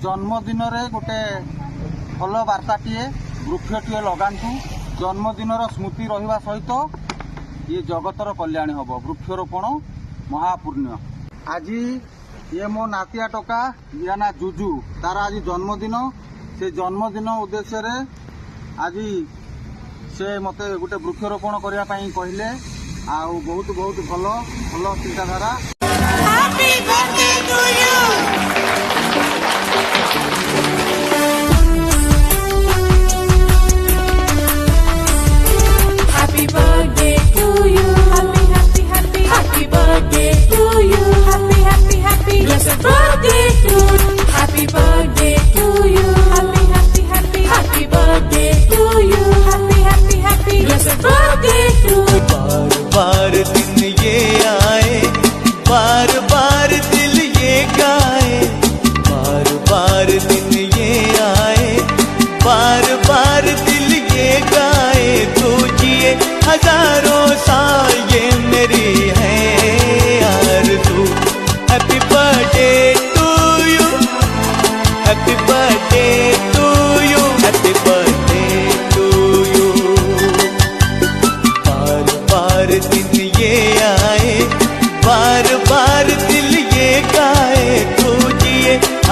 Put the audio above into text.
जन्मदिन गोटे भल वार्ताटीए वृक्षटीए लगातु जन्मदिन स्मृति रहा सहित ये जगतर कल्याण हम वृक्षरोपण महापुण्य। आज ये मो नातिया टोका या ना जुजु तार आज जन्मदिन से जन्मदिन उद्देश्य रे आज से मते गोटे वृक्षरोपण करने कहले आउ बहुत बहुत भल भल चिंताधारा। Happy birthday to you. Happy birthday to you. Happy, happy, happy. Happy birthday to you. Happy, happy, happy. Blessed birthday to you. Happy birthday to you. Happy, happy, happy. Happy birthday to you. Happy, happy, happy. Blessed birthday to you. बार बार दिन ये आए, बार बार दिल ये गाए, बार बार दिन ये आए, बार बार दिल ये गाए। तू जिए हजारों साल ये मेरी है आरज़ू। Happy birthday to you, happy birthday to you, happy birthday to you. बार बार दिन